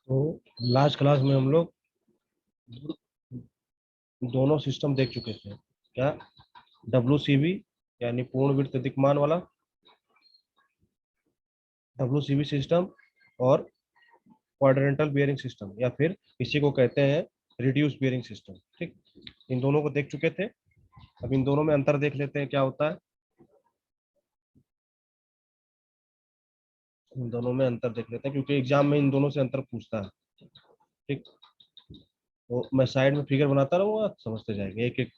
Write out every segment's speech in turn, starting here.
तो last class में हम लोग दोनों सिस्टम देख चुके थे। क्या? WCB यानी पूर्ण वृत्त दिक्मान वाला WCB सिस्टम, और क्वाड्रेंटल बियरिंग सिस्टम, या फिर इसी को कहते हैं रिड्यूस बियरिंग सिस्टम। ठीक, इन दोनों को देख चुके थे। अब इन दोनों में अंतर देख लेते हैं क्या होता है। इन दोनों में अंतर देख लेते हैं क्योंकि एग्जाम में इन दोनों से अंतर पूछता है। ठीक, तो मैं साइड में फिगर बनाता रहूंगा, समझते जाएंगे एक एक।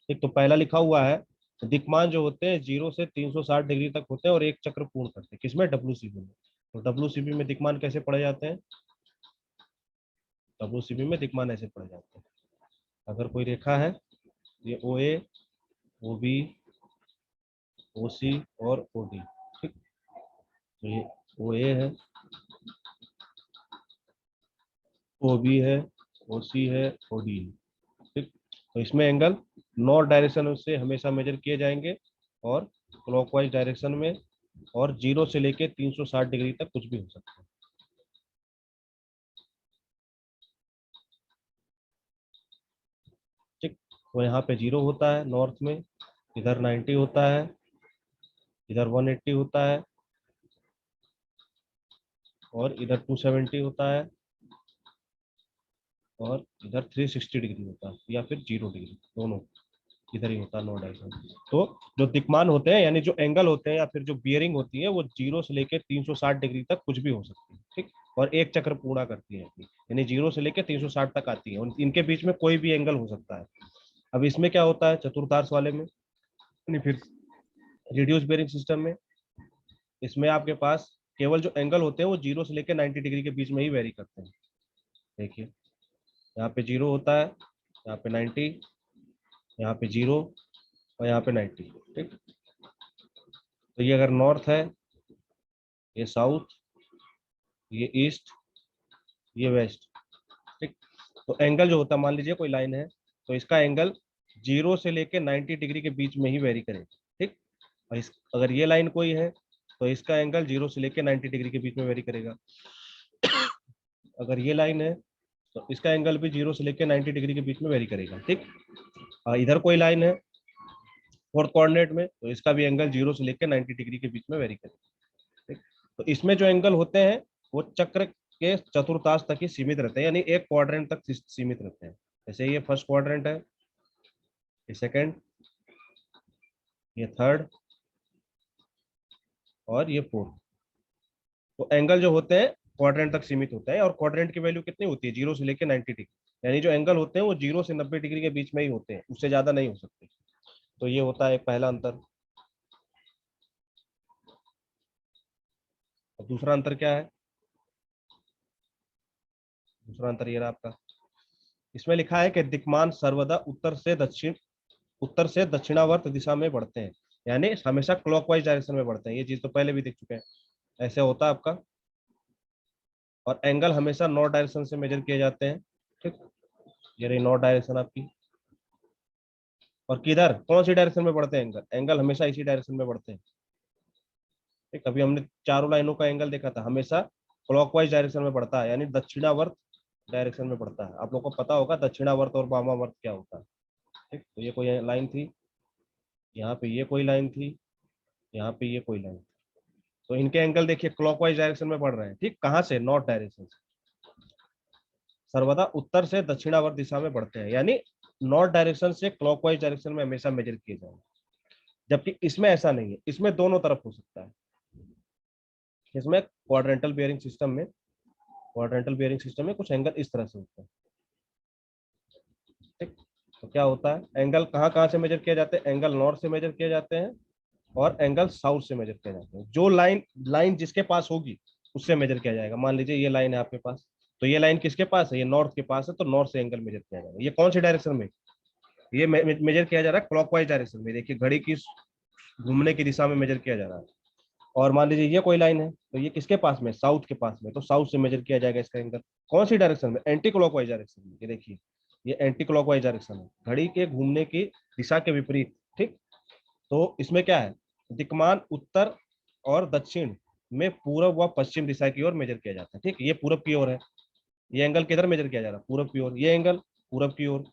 एक तो पहला लिखा हुआ है, दिक्मान जो होते हैं 0 से 360 डिग्री तक होते हैं और एक चक्र पूर्ण करते हैं। किसमें? WCB में। तो WCB में दिक्मान कैसे पढ़े जाते हैं? WCB में दिक्मान ऐसे पढ़े जाते हैं। अगर कोई रेखा है, ये OA, OB, OC और OD। ठीक, तो ये OA है, OB है, OC है, OD है। ठीक, तो इसमें एंगल नॉर्थ डायरेक्शन से हमेशा मेजर किए जाएंगे, और क्लॉकवाइज डायरेक्शन में, और 0 से लेके 360 डिग्री तक कुछ भी हो सकता है। ठीक, तो यहाँ पे 0 होता है नॉर्थ में, इधर 90 होता है, इधर 180 होता है, और इधर 270 होता है, और इधर 360 डिग्री होता है, या फिर 0 डिग्री, दोनों इधर ही होता है, नो डायरेक्शन। तो जो दिक्मान होते हैं यानी जो एंगल होते हैं या फिर जो बियरिंग होती है, वो 0 से लेकर 360 डिग्री तक कुछ भी हो सकती है। ठीक, और एक चक्र पूरा करती है अपनी, यानी 0 से लेकर 360 तक आती है, और इनके बीच में कोई भी एंगल हो सकता है। अब इसमें क्या होता है चतुर्थांश वाले में, नहीं फिर रिड्यूस बेयरिंग सिस्टम में, इसमें आपके पास केवल जो एंगल होते हैं वो 0 से लेकर 90 डिग्री के बीच में ही वेरी करते हैं। देखिए, यहाँ पे 0 होता है, यहाँ पे 90, यहाँ पे 0, और यहाँ पे 90। ठीक, तो ये अगर नॉर्थ है, ये साउथ, ये ईस्ट, ये वेस्ट। ठीक, तो एंगल जो होता है, मान लीजिए कोई लाइन है, तो इसका एंगल 0 से लेके 90 डिग्री के बीच में ही वेरी करेगा। ठीक, और अगर ये लाइन कोई है, तो इसका एंगल 0 से लेके 90 डिग्री के बीच में वेरी करेगा। अगर ये लाइन है, तो इसका एंगल भी 0 से लेके 90 डिग्री के बीच में वेरी करेगा। ठीक, इधर कोई लाइन है फोर्थ कोऑर्डिनेट में, तो इसका भी एंगल 0 से लेकर 90 डिग्री के बीच में वेरी करेगा। ठीक, तो इसमें जो एंगल होते हैं वो चक्र के चतुर्थांश तक ही सीमित रहते हैं, यानी एक क्वाड्रेंट तक सीमित रहते हैं। जैसे ये फर्स्ट क्वाड्रेंट है, ये सेकंड, ये थर्ड, और ये फोर्थ। तो एंगल जो होते हैं क्वाड्रेंट तक सीमित होते हैं, और क्वाड्रेंट की वैल्यू कितनी होती है? 0 से लेकर 90 डिग्री, यानी जो एंगल होते हैं वो 0 से 90 डिग्री के बीच में ही होते हैं, उससे ज्यादा नहीं हो सकते। तो ये होता है एक पहला अंतर। और दूसरा अंतर क्या है? दूसरा अंतर ये रहा आपका, इसमें लिखा है कि दिक्मान सर्वदा उत्तर से दक्षिणावर्त दिशा में बढ़ते हैं, यानी हमेशा क्लॉकवाइज डायरेक्शन में बढ़ते हैं। ये चीज तो पहले भी देख चुके हैं, ऐसे होता है आपका। और एंगल हमेशा नॉर्थ डायरेक्शन से मेजर किए जाते हैं। ठीक, ये रही नॉर्थ डायरेक्शन आपकी। और किधर कौन सी डायरेक्शन में बढ़ते हैं? एंगल एंगल हमेशा इसी डायरेक्शन में बढ़ते हैं। ठीक, अभी हमने चारों लाइनों का एंगल देखा था, हमेशा क्लॉकवाइज डायरेक्शन में बढ़ता है, यानी दक्षिणावर्त डायरेक्शन में बढ़ता है। आप लोग को पता होगा दक्षिणावर्त और वामावर्त क्या होता है। ठीक, तो ये कोई लाइन थी, यहाँ पे ये कोई लाइन थी, यहाँ पे ये कोई लाइन, तो इनके एंगल देखिए क्लॉकवाइज डायरेक्शन में बढ़ रहे हैं। ठीक, कहाँ से? नॉर्थ डायरेक्शन से। सर्वदा उत्तर से दक्षिणावर्त दिशा में बढ़ते हैं, यानी नॉर्थ डायरेक्शन से क्लॉकवाइज डायरेक्शन में हमेशा मेजर किए जाएंगे। जबकि इसमें ऐसा नहीं है, इसमें दोनों तरफ हो सकता है। इसमें क्वाड्रेंटल बियरिंग सिस्टम में कुछ एंगल इस तरह से होता है। ठीक, तो क्या होता है, एंगल कहाँ कहाँ से मेजर किए जाते हैं? एंगल नॉर्थ से मेजर किए जाते हैं, और एंगल साउथ से मेजर किया जाता है। जो लाइन लाइन जिसके पास होगी उससे मेजर किया जाएगा। मान लीजिए ये लाइन है आपके पास, तो ये लाइन किसके पास है? ये नॉर्थ के पास है, तो नॉर्थ से एंगल मेजर किया जाएगा। ये कौन सी डायरेक्शन में? ये मेजर किया जा रहा है क्लॉकवाइज डायरेक्शन में। देखिए घड़ी की घूमने की दिशा में मेजर किया जा रहा है। और मान लीजिए ये कोई लाइन है, तो ये किसके पास में? साउथ के पास में, तो साउथ से मेजर किया जाएगा इसका एंगल। कौन सी डायरेक्शन में? एंटी क्लॉकवाइज डायरेक्शन में। ये देखिए, ये एंटी क्लॉकवाइज डायरेक्शन है, घड़ी के घूमने की दिशा के विपरीत। ठीक, तो इसमें क्या है, दिक्मान उत्तर और दक्षिण में पूरब व पश्चिम दिशा की ओर मेजर किया जाता है। ठीक, ये पूरब की ओर है, ये एंगल किधर मेजर किया जा रहा है, पूरब की ओर, ये एंगल पूरब की ओर।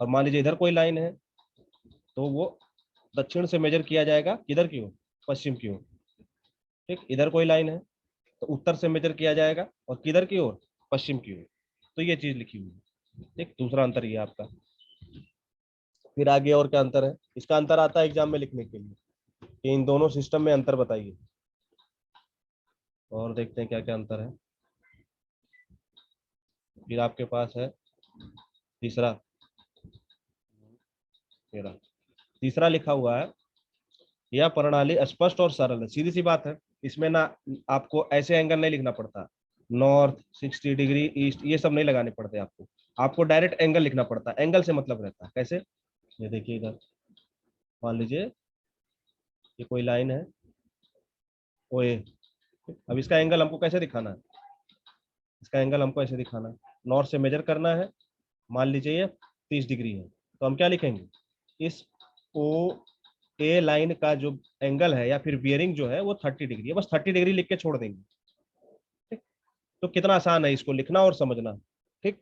और मान लीजिए इधर कोई लाइन है तो वो दक्षिण से मेजर किया जाएगा, किधर की ओर, पश्चिम की ओर। ठीक, इधर कोई लाइन है तो उत्तर से मेजर किया जाएगा, और किधर की ओर, पश्चिम की ओर। तो ये चीज लिखी हुई है। ठीक, दूसरा अंतर ये आपका। फिर आगे और क्या अंतर है, इसका अंतर आता है एग्जाम में लिखने के लिए कि इन दोनों सिस्टम में अंतर बताइए। और देखते हैं क्या क्या अंतर है। फिर आपके पास है तीसरा, मेरा तीसरा लिखा हुआ है, यह प्रणाली स्पष्ट और सरल है। सीधी सी बात है, इसमें ना आपको ऐसे एंगल नहीं लिखना पड़ता, नॉर्थ 60 डिग्री, ईस्ट, ये सब नहीं लगाने पड़ते आपको। आपको डायरेक्ट एंगल लिखना पड़ता है। एंगल से मतलब रहता है कैसे, ये देखिए इधर मान लीजिए ये कोई लाइन है ओ ए। अब इसका एंगल हमको कैसे दिखाना है, इसका एंगल हमको ऐसे दिखाना है, नॉर्थ से मेजर करना है, मान लीजिए ये 30 डिग्री है, तो हम क्या लिखेंगे, इस ओ ए लाइन का जो एंगल है या फिर बियरिंग जो है वो 30 डिग्री है, बस 30 डिग्री लिख के छोड़ देंगे। ठीक, तो कितना आसान है इसको लिखना और समझना। ठीक,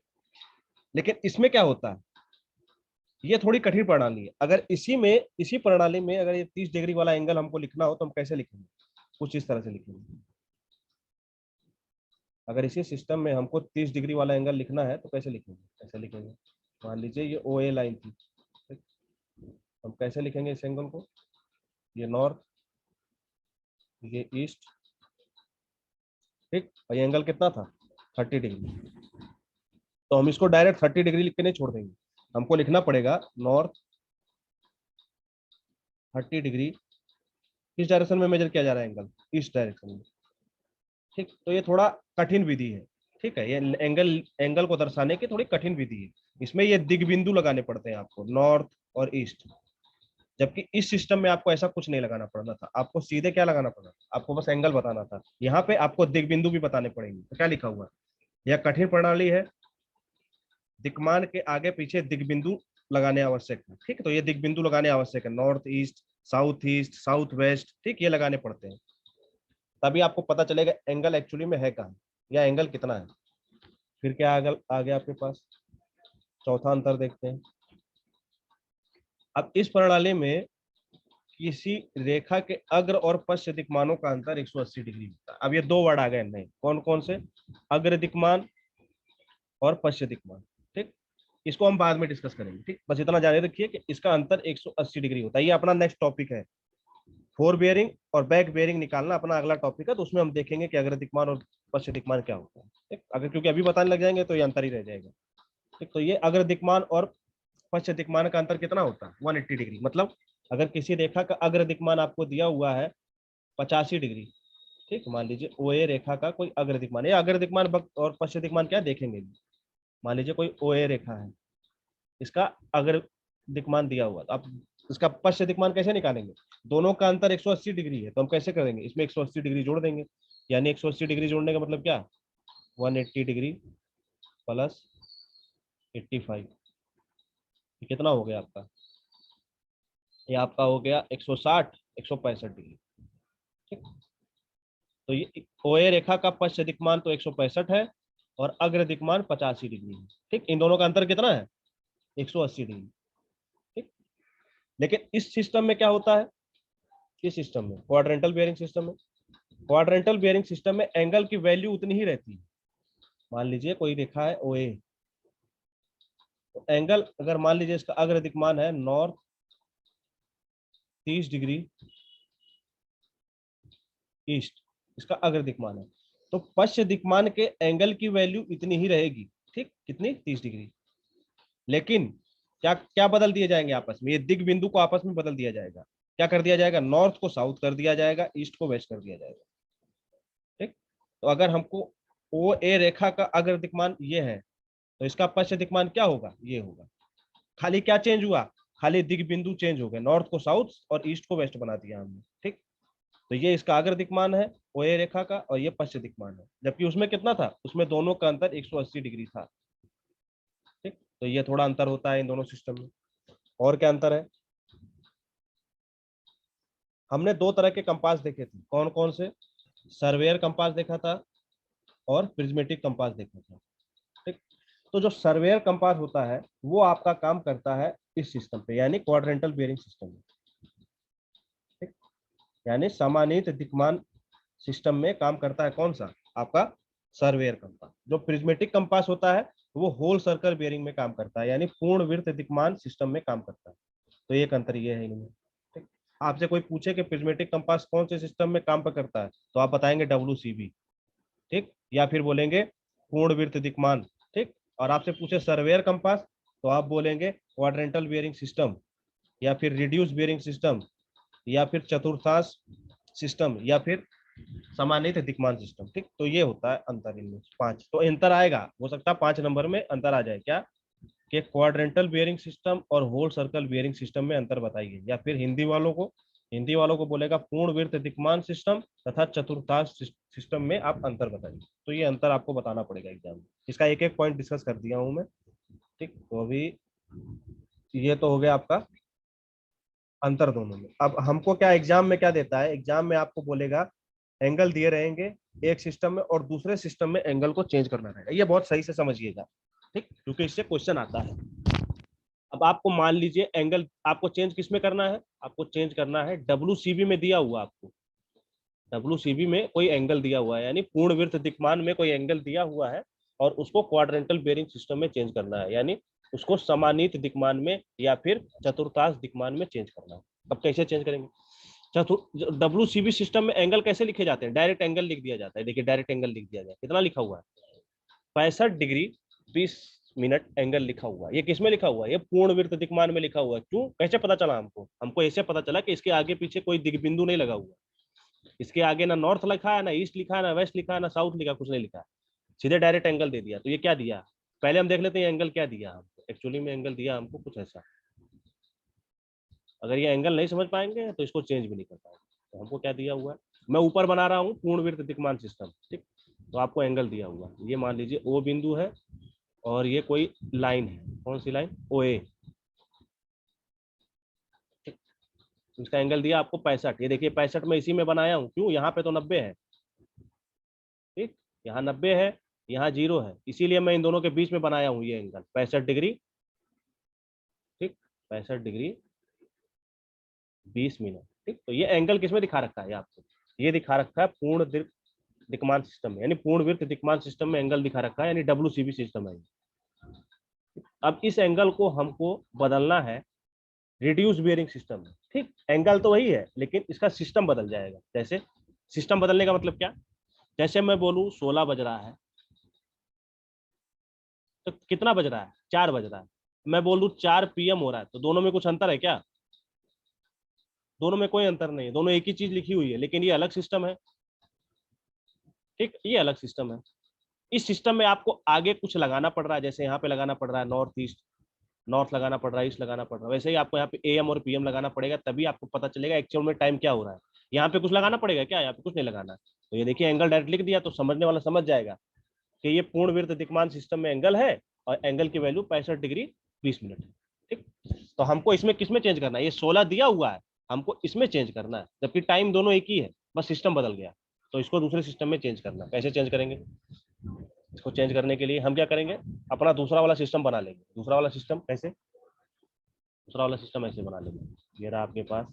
लेकिन इसमें क्या होता है, ये थोड़ी कठिन प्रणाली है। अगर इसी प्रणाली में अगर ये 30 डिग्री वाला एंगल हमको लिखना हो तो हम कैसे लिखेंगे, कुछ इस तरह से लिखेंगे। अगर इसी सिस्टम में हमको 30 डिग्री वाला एंगल लिखना है तो कैसे लिखेंगे, कैसे लिखेंगे, मान लीजिए ये ओ ए लाइन थी। ठीक? हम कैसे लिखेंगे इस एंगल को, ये नॉर्थ, ये ईस्ट। ठीक, और ये एंगल कितना था, 30 डिग्री। तो हम इसको डायरेक्ट 30 डिग्री लिख के नहीं छोड़ देंगे, हमको लिखना पड़ेगा नॉर्थ 30 डिग्री, किस डायरेक्शन में मेजर किया जा रहा है एंगल, ईस्ट डायरेक्शन में। ठीक, तो ये थोड़ा कठिन विधि है। ठीक है, ये एंगल एंगल को दर्शाने की थोड़ी कठिन विधि है। इसमें ये दिग्बिंदु लगाने पड़ते हैं आपको, नॉर्थ और ईस्ट। जबकि इस सिस्टम में आपको ऐसा कुछ नहीं लगाना पड़ना था, आपको सीधे क्या लगाना पड़ा, आपको बस एंगल बताना था। यहाँ पे आपको दिग्बिंदु भी बताने पड़ेंगे। तो क्या लिखा हुआ है, यह कठिन प्रणाली है, दिक्मान के आगे पीछे दिग्बिंदु लगाने आवश्यक है। ठीक है, तो ये दिग्बिंदु लगाने आवश्यक है, नॉर्थ ईस्ट, साउथ वेस्ट। ठीक, ये लगाने पड़ते हैं, तभी आपको पता चलेगा एंगल एक्चुअली में है कहाँ या एंगल कितना है। फिर क्या आ गया आपके पास, चौथा अंतर देखते हैं। अब इस प्रणाली में किसी रेखा के अग्र और पश्च दिक्मानों का अंतर 180 डिग्री होता है। अब ये दो वर्ड आ गए नए, कौन कौन से, अग्र दिक्मान और पश्च दिक्मान। ठीक, इसको हम बाद में डिस्कस करेंगे। ठीक, बस इतना जाने रखिए कि इसका अंतर 180 डिग्री होता है। ये अपना नेक्स्ट टॉपिक है, फोर बियरिंग और बैक बियरिंग निकालना अपना अगला टॉपिक है। तो उसमें हम देखेंगे कि अग्र दिक्मान और पश्च दिक्मान क्या होता है। ठीक, अगर क्योंकि अभी बताने लग जाएंगे तो ये अंतर ही रह जाएगा। ठीक, तो ये अग्र दिक्मान और पश्च दिक्मान का अंतर कितना होता है, 180 डिग्री। मतलब अगर किसी रेखा का अग्र दिक्मान आपको दिया हुआ है 85 डिग्री, ठीक, मान लीजिए ओ ए रेखा का कोई अग्र दिक्मान, ये अग्र दिक्मान और पश्च दिक्मान क्या देखेंगे। मान लीजिए कोई ओ ए रेखा है, इसका अग्र दिक्मान दिया हुआ, तो आप इसका पश्च दिक्मान कैसे निकालेंगे, दोनों का अंतर 180 डिग्री है, तो हम कैसे करेंगे, इसमें 180 डिग्री जोड़ देंगे। यानी 180 डिग्री जोड़ने का मतलब क्या, 180 डिग्री प्लस 85, कितना हो गया आपका, ये आपका हो गया 160, 165 डिग्री। ठीक, तो ये ओ ए रेखा का पश्च दिक्मान तो 165 है और अग्र दिक्मान 85 डिग्री है। ठीक, इन दोनों का अंतर कितना है, 180 डिग्री। ठीक, लेकिन इस सिस्टम में क्या होता है, इस सिस्टम में क्वाड्रेंटल बेयरिंग सिस्टम में, क्वाड्रेंटल बेयरिंग सिस्टम में एंगल की वैल्यू उतनी ही रहती है। मान लीजिए कोई रेखा है ओ ए, तो एंगल अगर मान लीजिए इसका अग्र दिक्मान है नॉर्थ 30 डिग्री, ईस्ट इसका अग्र दिक्मान है, तो पश्च दिक्मान के एंगल की वैल्यू इतनी ही रहेगी। ठीक, कितनी, 30 डिग्री। लेकिन क्या क्या बदल दिए जाएंगे आपस में, ये दिग बिंदु को आपस में बदल दिया जाएगा। क्या कर दिया जाएगा, नॉर्थ को साउथ कर दिया जाएगा, ईस्ट को वेस्ट कर दिया जाएगा। ठीक, तो अगर हमको ओ ए रेखा का अग्र दिक्मान ये है तो इसका पश्च दिक्मान क्या होगा, ये होगा। खाली क्या चेंज हुआ, खाली दिग बिंदु चेंज हो गए, नॉर्थ को साउथ और ईस्ट को वेस्ट बना दिया हमने। ठीक, तो ये इसका अग्र दिक्मान है ओ ए रेखा का, और ये पश्च दिक्मान है। जबकि उसमें कितना था, उसमें दोनों का अंतर 180 डिग्री था। ठीक, तो ये थोड़ा अंतर होता है इन दोनों सिस्टम में। और क्या अंतर है, हमने दो तरह के कंपास देखे थे, कौन कौन से, सर्वेयर कंपास देखा था और प्रिज्मेटिक कंपास देखा था। ठीक, तो जो सर्वेयर कंपास होता है वो आपका काम करता है इस सिस्टम पे, यानी क्वाड्रेंटल बेयरिंग सिस्टम में। ठीक, यानी समानीत दिक्मान सिस्टम में काम करता है कौन सा, आपका सर्वेयर कंपास। जो प्रिज्मेटिक कंपास होता है वो होल सर्कल बेयरिंग में काम करता है, यानी पूर्ण वृत्त दिक्मान सिस्टम में काम करता है। तो एक अंतर ये है इनमें। ठीक, आपसे कोई पूछे कि प्रिज्मेटिक कंपास कौन से सिस्टम में काम पर करता है तो आप बताएंगे WCB। ठीक, या फिर बोलेंगे पूर्ण वृत्त दिक्मान। ठीक, और आपसे पूछे सर्वेयर कंपास तो आप बोलेंगे क्वाड्रेंटल बेयरिंग सिस्टम, या फिर रिड्यूस बेयरिंग सिस्टम, या फिर चतुर्थांश सिस्टम, या फिर समानित दिक्मान सिस्टम। ठीक, तो ये होता है अंतर इनमें 5। तो अंतर आएगा, हो सकता है 5 नंबर में अंतर आ जाए क्या, कि क्वाड्रेंटल बेयरिंग सिस्टम और होल सर्कल बेयरिंग सिस्टम में अंतर बताइए। या फिर हिंदी वालों को बोलेगा पूर्ण वृत्त दिक्मान सिस्टम तथा चतुर्थांश सिस्टम में आप अंतर बताइए। तो ये अंतर आपको बताना पड़ेगा एग्जाम में। इसका एक एक पॉइंट डिस्कस कर दिया हूं मैं। ठीक, तो अभी ये तो हो गया आपका अंतर दोनों में। अब हमको क्या एग्जाम में क्या देता है, एग्जाम में आपको बोलेगा एंगल दिए रहेंगे एक सिस्टम में और दूसरे सिस्टम में एंगल को चेंज करना रहेगा। ये बहुत सही से समझिएगा। ठीक, क्योंकि इससे क्वेश्चन आता है। अब आपको मान लीजिए एंगल आपको चेंज किस में करना है, आपको चेंज करना है WCB में दिया हुआ, आपको WCB में कोई एंगल दिया हुआ है, यानी पूर्ण वृत्त दिक्मान में कोई एंगल दिया हुआ है और उसको क्वाड्रेंटल बेयरिंग सिस्टम में चेंज करना है, यानी उसको समानीत दिक्मान में या फिर चतुर्थांश दिक्मान में चेंज करना है। अब कैसे चेंज करेंगे, WCB सिस्टम में एंगल कैसे लिखे जाते हैं, डायरेक्ट एंगल लिख दिया जाता है। देखिए डायरेक्ट एंगल लिख दिया जाए, कितना लिखा हुआ है 65 डिग्री 20 मिनट एंगल लिखा हुआ है। ये किस में लिखा हुआ है, ये पूर्ण वृत्त दिक्मान में लिखा हुआ है। क्यों, कैसे पता चला हमको ऐसे पता चला कि इसके आगे पीछे कोई दिग्बिंदु नहीं लगा हुआ। इसके आगे ना नॉर्थ लिखा है, ना ईस्ट लिखा है, ना वेस्ट लिखा है, ना साउथ लिखा, कुछ नहीं लिखा है। सीधे डायरेक्ट एंगल दे दिया। तो ये क्या दिया, पहले हम देख लेते हैं एंगल क्या दिया हमको। एक्चुअली में एंगल दिया हमको कुछ ऐसा। अगर ये एंगल नहीं समझ पाएंगे तो इसको चेंज भी नहीं कर पाएंगे। तो हमको क्या दिया हुआ है, मैं ऊपर बना रहा हूँ पूर्ण वृत्त दिक्मान सिस्टम। ठीक, तो आपको एंगल दिया हुआ है, ये मान लीजिए O बिंदु है और ये कोई लाइन है, कौन सी लाइन, OA। इसका एंगल दिया आपको 65। ये देखिए 65 में इसी में बनाया हूँ, क्यों, यहाँ पे तो 90 है। ठीक, यहाँ 90 है, यहाँ 0 है, इसीलिए मैं इन दोनों के बीच में बनाया हूँ ये एंगल 65 डिग्री। ठीक, 65 डिग्री 20 मिनट। ठीक, तो ये एंगल किसमें दिखा रखा है आपको, ये दिखा रखा है पूर्ण दिक्मान सिस्टम में, यानी पूर्ण वृत्त दिक्मान सिस्टम में एंगल दिखा रखा है, यानी WCB सिस्टम है। अब इस एंगल को हमको बदलना है रिड्यूस बियरिंग सिस्टम में। ठीक, एंगल तो वही है लेकिन इसका सिस्टम बदल जाएगा। जैसे सिस्टम बदलने का मतलब क्या, जैसे मैं बोलूं 16 बज रहा है तो कितना बज रहा है, 4 बज रहा है। मैं बोलूं 4 PM हो रहा है, तो दोनों में कुछ अंतर है क्या, दोनों में कोई अंतर नहीं है, दोनों एक ही चीज लिखी हुई है, लेकिन ये अलग सिस्टम है। ठीक, ये अलग सिस्टम है। इस सिस्टम में आपको आगे कुछ लगाना पड़ रहा है, जैसे यहाँ पे लगाना पड़ रहा है नॉर्थ ईस्ट, नॉर्थ लगाना पड़ रहा है, ईस्ट लगाना पड़ रहा है। वैसे ही आपको यहाँ पे AM और PM लगाना पड़ेगा, तभी आपको पता चलेगा एक्चुअल में टाइम क्या हो रहा है। यहाँ पे कुछ लगाना पड़ेगा क्या, यहाँ पे कुछ नहीं लगाना। तो ये देखिए एंगल डायरेक्ट लिख दिया तो समझने वाला समझ जाएगा कि ये पूर्ण वृत्त दिक्मान सिस्टम में एंगल है और एंगल की वैल्यू 65 डिग्री 20 मिनट है। ठीक, तो हमको इसमें किसमें चेंज करना है, ये 16 दिया हुआ है, हमको इसमें चेंज करना है, जबकि टाइम दोनों एक ही है, बस सिस्टम बदल गया। तो इसको दूसरे सिस्टम में चेंज करना, कैसे चेंज करेंगे, इसको चेंज करने के लिए हम क्या करेंगे, अपना दूसरा वाला सिस्टम बना लेंगे। दूसरा वाला सिस्टम कैसे, दूसरा वाला सिस्टम ऐसे बना लेंगे। ये रहा आपके पास,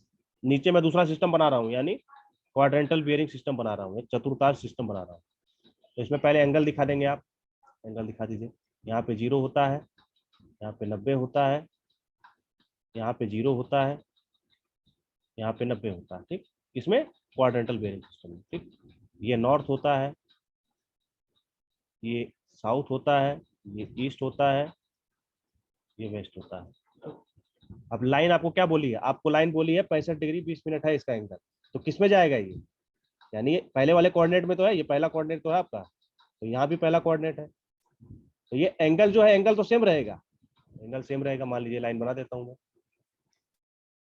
नीचे मैं दूसरा सिस्टम बना रहा हूँ, यानी क्वाड्रेंटल बियरिंग सिस्टम बना रहा हूँ, एक चतुर्थांश सिस्टम बना रहा हूँ। तो इसमें पहले एंगल दिखा देंगे आप, एंगल दिखा दीजिए। यहाँ पे 0 होता है, यहाँ पे 90 होता है, यहाँ पे 0 होता है, यहाँ पे 90 होता है। ठीक, इसमें क्वाड्रेंटल बेयरिंग सिस्टम में। ठीक, ये नॉर्थ होता है, ये साउथ होता है, ये ईस्ट होता है, ये वेस्ट होता है। अब लाइन आपको क्या बोली है, आपको लाइन बोली है 65 डिग्री 20 मिनट है इसका एंगल, तो किस में जाएगा ये, यानी ये पहले वाले कोऑर्डिनेट में तो है, ये पहला कोऑर्डिनेट तो है आपका, तो यहाँ भी पहला कोऑर्डिनेट है। तो ये एंगल जो है, एंगल तो सेम रहेगा, एंगल सेम रहेगा। मान लीजिए लाइन बना देता हूँ मैं,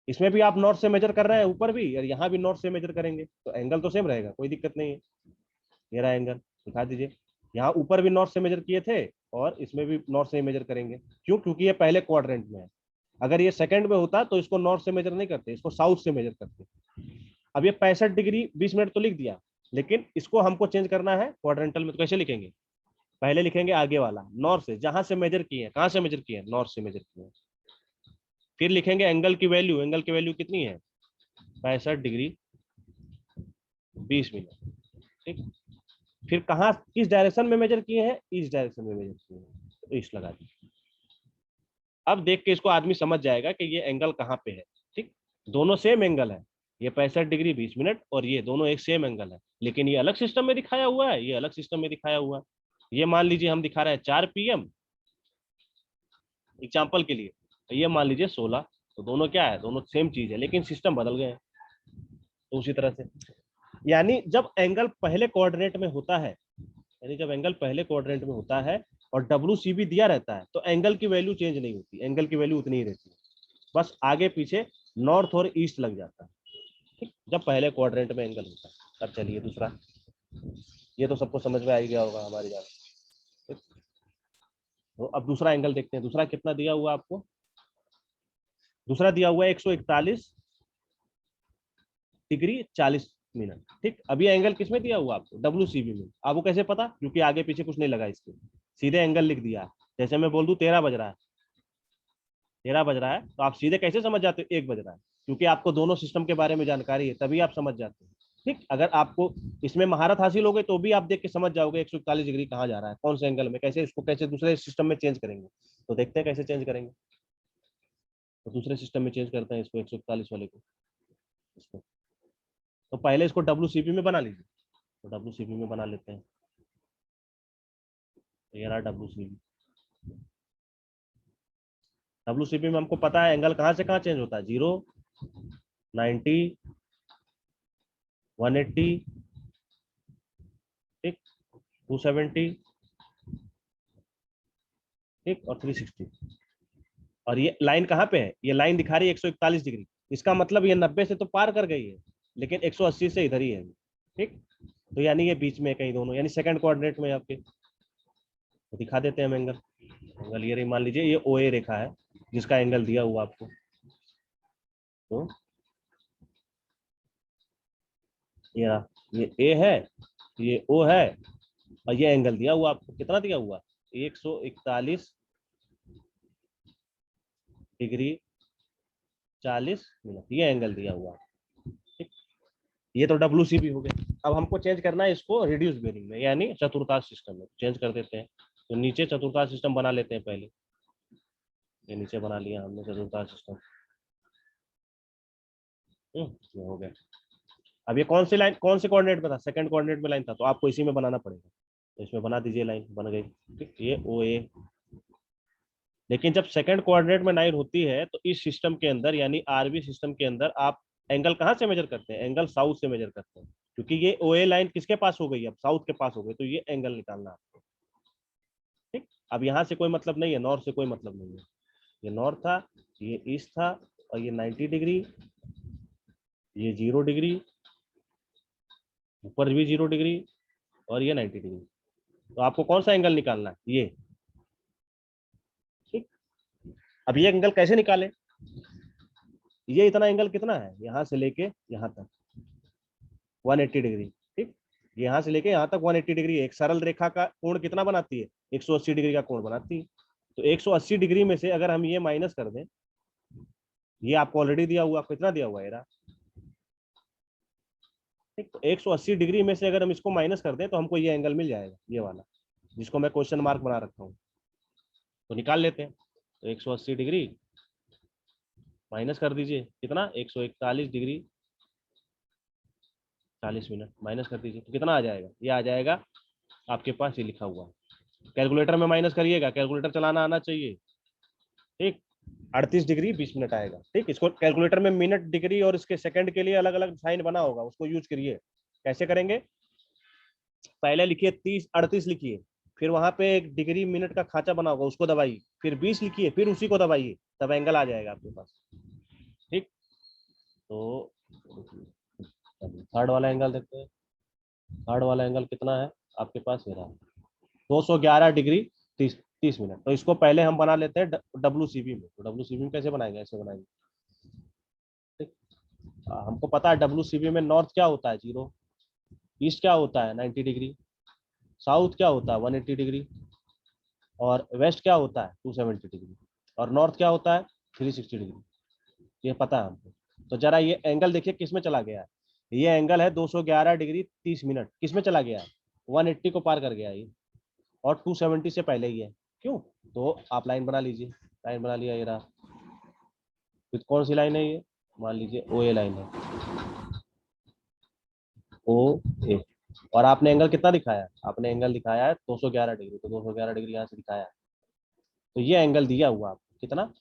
इसमें भी आप नॉर्थ से मेजर कर रहे हैं ऊपर भी, और यहाँ भी नॉर्थ से मेजर करेंगे, तो एंगल तो सेम रहेगा, कोई दिक्कत नहीं है। ये रहा एंगल, दिखा दीजिए। यहाँ ऊपर भी नॉर्थ से मेजर किए थे और इसमें भी नॉर्थ से मेजर करेंगे। क्यों, क्योंकि ये पहले क्वाड्रेंट में है। अगर ये सेकंड में होता तो इसको नॉर्थ से मेजर नहीं करते, इसको साउथ से मेजर करते। अब ये 65 डिग्री 20 मिनट तो लिख दिया, लेकिन इसको हमको चेंज करना है क्वाड्रेंटल में, तो कैसे लिखेंगे? पहले लिखेंगे आगे वाला नॉर्थ से, जहां से मेजर किए हैं, कहां से मेजर किए हैं, नॉर्थ से मेजर किए हैं। फिर लिखेंगे एंगल की वैल्यू, एंगल की वैल्यू कितनी है, 65 डिग्री 20 मिनट। ठीक, फिर कहाँ किस डायरेक्शन में मेजर किए हैं, इस डायरेक्शन में मेजर किए हैं, तो इस लगा दिए। अब देख के इसको आदमी समझ जाएगा कि ये एंगल कहाँ पे है। ठीक, दोनों सेम एंगल है, ये 65 डिग्री 20 मिनट और ये दोनों एक सेम एंगल है, लेकिन ये अलग सिस्टम में दिखाया हुआ है, ये अलग सिस्टम में दिखाया हुआ है। ये मान लीजिए हम दिखा रहे हैं 4 PM एग्जाम्पल के लिए, तो ये मान लीजिए 16, तो दोनों क्या है, दोनों सेम चीज है, लेकिन सिस्टम बदल गए हैं। तो उसी तरह से यानी जब एंगल पहले कोऑर्डिनेट में होता है, यानी जब एंगल पहले क्वाड्रेंट में होता है और WCB दिया रहता है, तो एंगल की वैल्यू चेंज नहीं होती, एंगल की वैल्यू उतनी ही रहती है, बस आगे पीछे नॉर्थ और ईस्ट लग जाता है। ठीक, जब पहले क्वाड्रेंट में एंगल होता है। अब चलिए दूसरा, ये तो सबको समझ में आ ही गया होगा हमारी बात। तो अब दूसरा एंगल देखते हैं, दूसरा कितना दिया हुआ आपको, दूसरा दिया हुआ है 141 डिग्री 40 मिनट। ठीक, अभी एंगल किसमें दिया हुआ आपको, WCB में। आपको कैसे पता, क्योंकि आगे पीछे कुछ नहीं लगा इसके, सीधे एंगल लिख दिया। जैसे मैं बोल दूं 13 बज रहा है, 13 बज रहा है, तो आप सीधे कैसे समझ जाते हो 1 बज रहा है, क्योंकि आपको दोनों सिस्टम के बारे में जानकारी है, तभी आप समझ जाते हो। ठीक, अगर आपको इसमें महारत हासिल हो गई तो भी आप देख के समझ जाओगे 141 डिग्री कहाँ जा रहा है, कौन से एंगल में, कैसे इसको कैसे दूसरे सिस्टम में चेंज करेंगे। तो देखते हैं कैसे चेंज करेंगे। तो दूसरे सिस्टम में चेंज करते हैं इसको, 141 वाले को, इसको। तो पहले इसको WCB में बना लीजिए, तो WCB में बना लेते हैं। तो ये रहा WCB। WCB में हमको पता है एंगल कहाँ से कहाँ चेंज होता है, 0, 90, 180, ठीक, 270, ठीक, और 360। और ये लाइन कहाँ पे है, ये लाइन दिखा रही है 141 डिग्री, इसका मतलब ये 90 से तो पार कर गई है, लेकिन 180 से इधर ही है। ठीक, तो यानी ये बीच में कहीं दोनों, यानी सेकंड कोऑर्डिनेट में आपके। तो दिखा देते हैं हम एंगल, एंगल ये मान लीजिए ये OA रेखा है जिसका एंगल दिया हुआ आपको। तो ये A है, ये O है, और ये एंगल दिया हुआ आपको, कितना दिया हुआ, 141 डिग्री 40 मिनट, ये एंगल दिया हुआ। ठीक, ये तो WCB हो गया। अब हमको चेंज करना है इसको रिड्यूस बेरिंग में, यानी चतुर्थांश सिस्टम में चेंज कर देते हैं। तो नीचे चतुर्थांश सिस्टम बना लेते हैं पहले, ये नीचे बना लिया हमने चतुर्थांश सिस्टम। ये हो गया। अब ये कौन सी लाइन, कौन से कोऑर्डिनेट में था, सेकंड कोऑर्डिनेट में लाइन था, तो आपको इसी में बनाना पड़ेगा। तो इसमें बना दीजिए, लाइन बन गई। ठीक, ये OA। लेकिन जब सेकंड कोऑर्डिनेट में लाइन होती है तो इस सिस्टम के अंदर, यानी RB सिस्टम के अंदर, आप एंगल कहाँ से मेजर करते हैं, एंगल साउथ से मेजर करते हैं, क्योंकि ये OA लाइन किसके पास हो गई, अब साउथ के पास हो गई, तो ये एंगल निकालना आपको। ठीक, अब यहाँ से कोई मतलब नहीं है, नॉर्थ से कोई मतलब नहीं है। ये नॉर्थ था, ये ईस्ट था, और ये 90 डिग्री, ये 0 डिग्री, ऊपर भी 0 डिग्री, और ये 90 डिग्री। तो आपको कौन सा एंगल निकालना है, ये। ठीक, अब ये एंगल कैसे निकाले, ये इतना एंगल कितना है, यहाँ से लेके यहाँ तक 180 डिग्री। ठीक, यहाँ से लेके यहाँ तक 180 डिग्री, एक सरल रेखा का कोण कितना बनाती है, 180 डिग्री का कोण बनाती है। तो 180 डिग्री में से अगर हम ये माइनस कर दें, ये आपको ऑलरेडी दिया हुआ, कितना दिया हुआ है, ठीक, तो 180 डिग्री में से अगर हम इसको माइनस कर दें तो हमको ये एंगल मिल जाएगा, ये वाला, जिसको मैं क्वेश्चन मार्क बना रखा हूँ। तो निकाल लेते हैं। तो 180 डिग्री माइनस कर दीजिए, कितना, 141 डिग्री 40 मिनट माइनस कर दीजिए, तो कितना आ जाएगा, ये आ जाएगा आपके पास, ये लिखा हुआ। कैलकुलेटर में माइनस करिएगा, कैलकुलेटर चलाना आना चाहिए। ठीक, 38 डिग्री 20 मिनट आएगा। ठीक, इसको कैलकुलेटर में मिनट, डिग्री और इसके सेकंड के लिए अलग अलग साइन बना होगा, उसको यूज करिए। कैसे करेंगे, पहले लिखिए 38 लिखिए, फिर वहां पे एक डिग्री मिनट का खांचा बना होगा, उसको दबाइए, फिर 20 लिखिए, फिर उसी को दबाइए, तब एंगल आ जाएगा आपके पास। ठीक, तो थर्ड वाला एंगल देखते हैं। थर्ड वाला एंगल कितना है आपके पास, ये रहा 211 डिग्री 30 मिनट। तो इसको पहले हम बना लेते हैं WCB में। तो WCB में कैसे बनाएंगे, ऐसे बनाएंगे। ठीक, हमको पता है WCB में नॉर्थ क्या होता है, 0, ईस्ट क्या होता है 90 डिग्री, साउथ क्या होता है 180 डिग्री, और वेस्ट क्या होता है 270 डिग्री, और नॉर्थ क्या होता है 360 डिग्री। ये पता है हमको। तो जरा ये एंगल देखिए किस में चला गया है। ये एंगल है 211 डिग्री 30 मिनट, किस में चला गया है 180 को पार कर गया ये, और 270 से पहले ही है। क्यों? तो आप लाइन बना लीजिए, लाइन बना लिया ये रहा। तो कौन सी लाइन है ये, मान लीजिए ओ ए लाइन है, ओ ए। और आपने एंगल कितना दिखाया, आपने एंगल दिखाया है 211 डिग्री, तो 211 डिग्री यहाँ से दिखाया है। तो ये एंगल दिया हुआ आपको कितना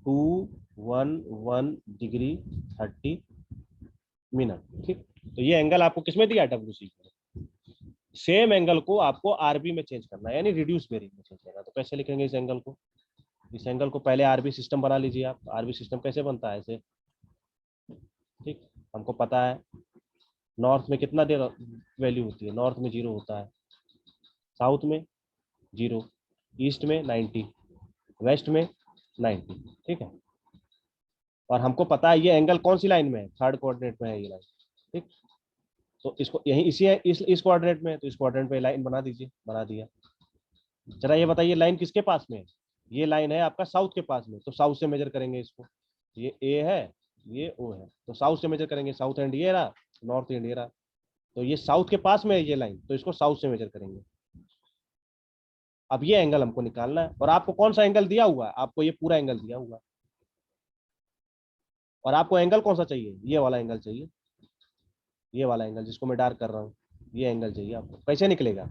211 डिग्री 30 मिनट, ठीक। तो ये एंगल आपको किसमें दिया है डब्ल्यूसी में। सेम एंगल को आपको आरबी में चेंज करना है, यानी रिड्यूस बेरिंग में चेंज करना है। तो कैसे लिखेंगे इस एंगल को, इस एंगल को पहले आरबी सिस्टम बना लीजिए आप। आरबी सिस्टम कैसे बनता है ऐसे, ठीक। हमको पता है नॉर्थ में कितना देर वैल्यू होती है, नॉर्थ में 0 होता है, साउथ में 0, ईस्ट में 90, वेस्ट में 90, ठीक है। और हमको पता है ये एंगल कौन सी लाइन में है, थर्ड कोऑर्डिनेट में है ये लाइन, ठीक। तो इसको यही इसी इस कोऑर्डिनेट में, तो इस कोऑर्डिनेट पे लाइन बना दीजिए, बना दिया। जरा ये बताइए लाइन किसके पास में है, ये लाइन है आपका साउथ के पास में, तो साउथ से मेजर करेंगे इसको। ये ए है, ये ओ है, तो साउथ से मेजर करेंगे, साउथ एंड ये रहा, नॉर्थ एंड ये रहा। तो ये साउथ के पास में है ये लाइन, तो इसको साउथ से मेजर करेंगे। अब ये एंगल हमको निकालना है, और आपको कौन सा एंगल दिया हुआ है, आपको ये पूरा एंगल दिया हुआ है। और आपको एंगल कौन सा चाहिए, ये वाला एंगल चाहिए, ये वाला एंगल जिसको मैं डार्क कर रहा हूँ, ये एंगल चाहिए आपको। कैसे निकलेगा,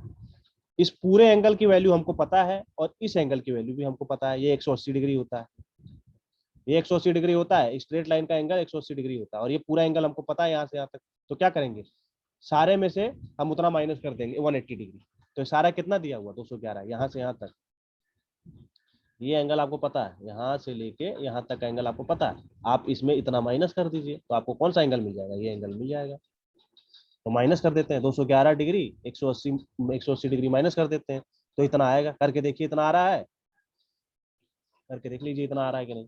इस पूरे एंगल की वैल्यू हमको पता है, और इस एंगल की वैल्यू भी हमको पता है। ये 180 डिग्री होता है, ये 180 डिग्री होता है, स्ट्रेट लाइन का एंगल 180 डिग्री होता है, और ये पूरा एंगल हमको पता है यहाँ से यहाँ तक। तो क्या करेंगे, सारे में से हम उतना माइनस कर देंगे 180 डिग्री। तो सारा कितना दिया हुआ 211, यहाँ से यहाँ तक ये एंगल आपको पता है, यहाँ से लेके यहाँ तक एंगल आपको पता है। आप इसमें इतना माइनस कर दीजिए, तो आपको कौन सा एंगल मिल जाएगा, ये एंगल मिल जाएगा। तो माइनस कर देते हैं 211 डिग्री 180 डिग्री माइनस कर देते हैं, तो इतना आएगा। करके देखिए इतना आ रहा है, करके देख लीजिए इतना आ रहा है कि नहीं।